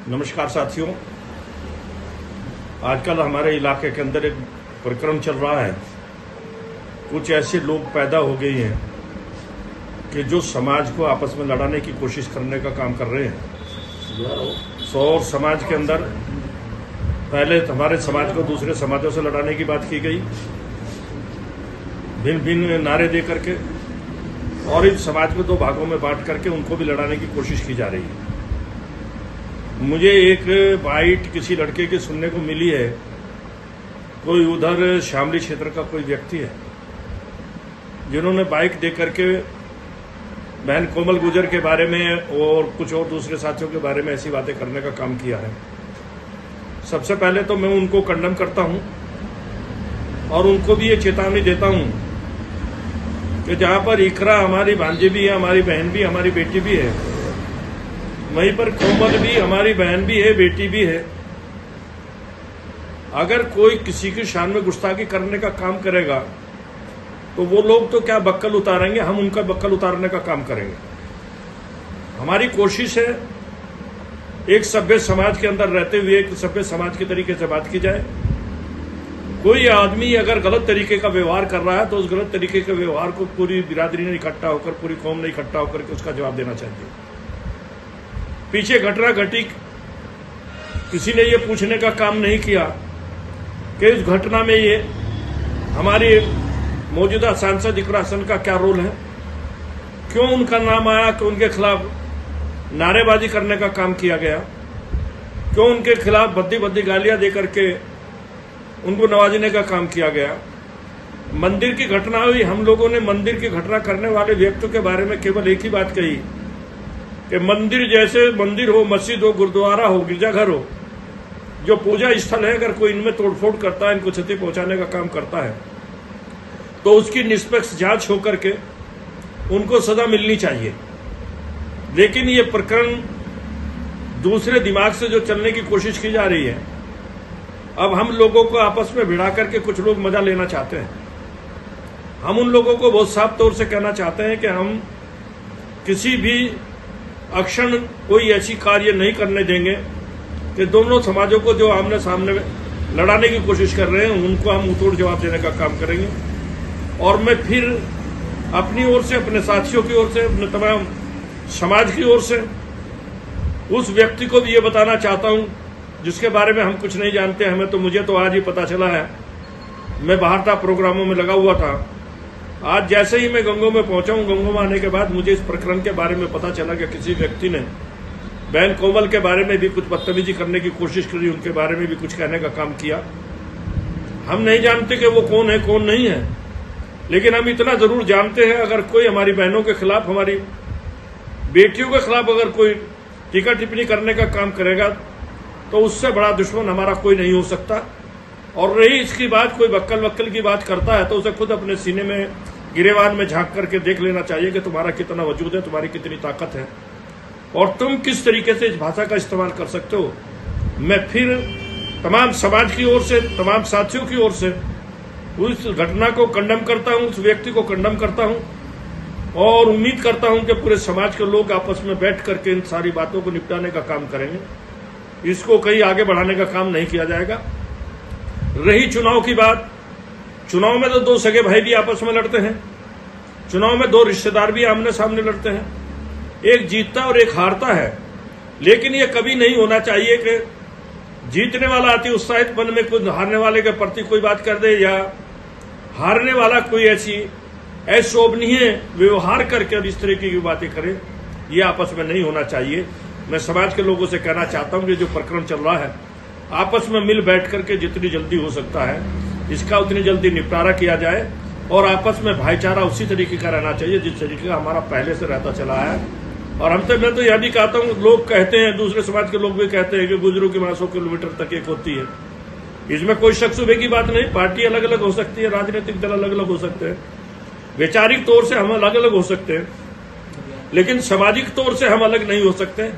नमस्कार साथियों, आजकल हमारे इलाके के अंदर एक प्रकरण चल रहा है। कुछ ऐसे लोग पैदा हो गए हैं कि जो समाज को आपस में लड़ाने की कोशिश करने का काम कर रहे हैं। और समाज के अंदर पहले हमारे समाज को दूसरे समाजों से लड़ाने की बात की गई, भिन्न भिन्न नारे दे करके, और इस समाज को दो भागों में बांट करके उनको भी लड़ाने की कोशिश की जा रही है। मुझे एक बाइट किसी लड़के की सुनने को मिली है। कोई उधर शामली क्षेत्र का कोई व्यक्ति है जिन्होंने बाइक दे करके बहन कोमल गुजर के बारे में और कुछ और दूसरे साथियों के बारे में ऐसी बातें करने का काम किया है। सबसे पहले तो मैं उनको कंडम करता हूं और उनको भी ये चेतावनी देता हूं कि जहां पर इकरा हमारी भांजी भी है, हमारी बहन भी, हमारी बेटी भी है, वहीं पर कोमल भी हमारी बहन भी है, बेटी भी है। अगर कोई किसी की शान में गुस्ताखी करने का काम करेगा तो वो लोग तो क्या बक्कल उतारेंगे, हम उनका बक्कल उतारने का काम करेंगे। हमारी कोशिश है एक सभ्य समाज के अंदर रहते हुए एक सभ्य समाज के तरीके से बात की जाए। कोई आदमी अगर गलत तरीके का व्यवहार कर रहा है तो उस गलत तरीके के व्यवहार को पूरी बिरादरी ने इकट्ठा होकर, पूरी कौम ने इकट्ठा होकर के उसका जवाब देना चाहिए। पीछे घटना घटी, किसी ने ये पूछने का काम नहीं किया कि इस घटना में ये हमारी मौजूदा सांसद इकरा हसन का क्या रोल है, क्यों उनका नाम आया कि उनके खिलाफ नारेबाजी करने का काम किया गया, क्यों उनके खिलाफ भद्दी भद्दी गालियां दे करके उनको नवाजने का काम किया गया। मंदिर की घटना हुई, हम लोगों ने मंदिर की घटना करने वाले व्यक्तियों के बारे में केवल एक ही बात कही कि मंदिर जैसे मंदिर हो, मस्जिद हो, गुरुद्वारा हो, गिरजाघर हो, जो पूजा स्थल है, अगर कोई इनमें तोड़फोड़ करता है, इनको क्षति पहुंचाने का काम करता है तो उसकी निष्पक्ष जांच होकर के उनको सजा मिलनी चाहिए। लेकिन ये प्रकरण दूसरे दिमाग से जो चलने की कोशिश की जा रही है, अब हम लोगों को आपस में भिड़ा करके कुछ लोग मजा लेना चाहते हैं। हम उन लोगों को बहुत साफ तौर से कहना चाहते हैं कि हम किसी भी अक्षण कोई ऐसी कार्य नहीं करने देंगे कि दोनों समाजों को जो आमने सामने लड़ाने की कोशिश कर रहे हैं उनको हम मुंहतोड़ जवाब देने का काम करेंगे। और मैं फिर अपनी ओर से, अपने साथियों की ओर से, अपने तमाम समाज की ओर से उस व्यक्ति को भी ये बताना चाहता हूं जिसके बारे में हम कुछ नहीं जानते। हमें तो, मुझे तो आज ही पता चला है। मैं बाहर था, प्रोग्रामों में लगा हुआ था। आज जैसे ही मैं गंगों में पहुंचा हूं, गंगों में आने के बाद मुझे इस प्रकरण के बारे में पता चला कि किसी व्यक्ति ने बहन कोमल के बारे में भी कुछ बदतमीजी करने की कोशिश करी, उनके बारे में भी कुछ कहने का काम किया। हम नहीं जानते कि वो कौन है, कौन नहीं है, लेकिन हम इतना जरूर जानते हैं, अगर कोई हमारी बहनों के खिलाफ, हमारी बेटियों के खिलाफ अगर कोई टीका टिप्पणी करने का काम करेगा तो उससे बड़ा दुश्मन हमारा कोई नहीं हो सकता। और रही इसकी बात, कोई बक्कल की बात करता है तो उसे खुद अपने सीने में, गिरेबान में झांक करके देख लेना चाहिए कि तुम्हारा कितना वजूद है, तुम्हारी कितनी ताकत है और तुम किस तरीके से इस भाषा का इस्तेमाल कर सकते हो। मैं फिर तमाम समाज की ओर से, तमाम साथियों की ओर से उस घटना को कंडम करता हूं, उस व्यक्ति को कंडम करता हूं और उम्मीद करता हूं कि पूरे समाज के लोग आपस में बैठ करके इन सारी बातों को निपटाने का काम करेंगे। इसको कहीं आगे बढ़ाने का काम नहीं किया जाएगा। रही चुनाव की बात, चुनाव में तो दो सगे भाई भी आपस में लड़ते हैं, चुनाव में दो रिश्तेदार भी आमने सामने लड़ते हैं, एक जीतता और एक हारता है। लेकिन ये कभी नहीं होना चाहिए कि जीतने वाला अति उत्साहित मन में कुछ हारने वाले के प्रति कोई बात कर दे, या हारने वाला कोई ऐसी अशोभनीय व्यवहार करके अब इस तरीके की बातें करे। ये आपस में नहीं होना चाहिए। मैं समाज के लोगों से कहना चाहता हूं कि जो प्रकरण चल रहा है, आपस में मिल बैठ करके जितनी जल्दी हो सकता है इसका उतनी जल्दी निपटारा किया जाए और आपस में भाईचारा उसी तरीके का रहना चाहिए जिस तरीके का हमारा पहले से रहता चला है। और मैं तो यह भी कहता हूं, लोग कहते हैं, दूसरे समाज के लोग भी कहते हैं कि गुजरों की 500 किलोमीटर तक एक होती है। इसमें कोई शक शुबे की बात नहीं। पार्टी अलग अलग हो सकती है, राजनीतिक दल अलग अलग हो सकते हैं, वैचारिक तौर से हम अलग अलग हो सकते हैं, लेकिन सामाजिक तौर से हम अलग नहीं हो सकते।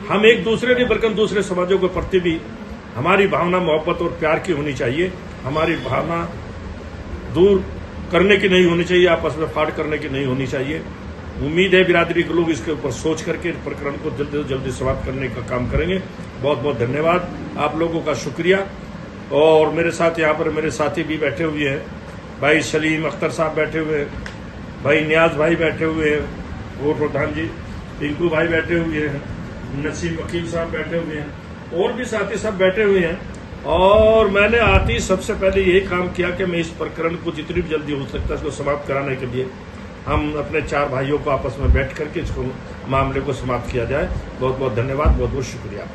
हम एक दूसरे नहीं बल्कि दूसरे समाजों के प्रति भी हमारी भावना मोहब्बत और प्यार की होनी चाहिए। हमारी भावना दूर करने की नहीं होनी चाहिए, आपस में फाड़ करने की नहीं होनी चाहिए। उम्मीद है बिरादरी के लोग इसके ऊपर सोच करके प्रकरण को जल्दी से जल्दी समाप्त करने का काम करेंगे। बहुत बहुत धन्यवाद, आप लोगों का शुक्रिया। और मेरे साथ यहाँ पर मेरे साथी भी बैठे हुए हैं, भाई सलीम अख्तर साहब बैठे हुए हैं, भाई नियाज भाई बैठे हुए हैं, और प्रधान जी टिंकू भाई बैठे हुए हैं, नसीम वकील साहब बैठे हुए हैं, और भी साथी सब बैठे हुए हैं। और मैंने आते ही सबसे पहले यही काम किया कि मैं इस प्रकरण को जितनी भी जल्दी हो सकता है इसको समाप्त कराने के लिए हम अपने 4 भाइयों को आपस में बैठ करके इसको मामले को समाप्त किया जाए। बहुत बहुत धन्यवाद, बहुत बहुत शुक्रिया।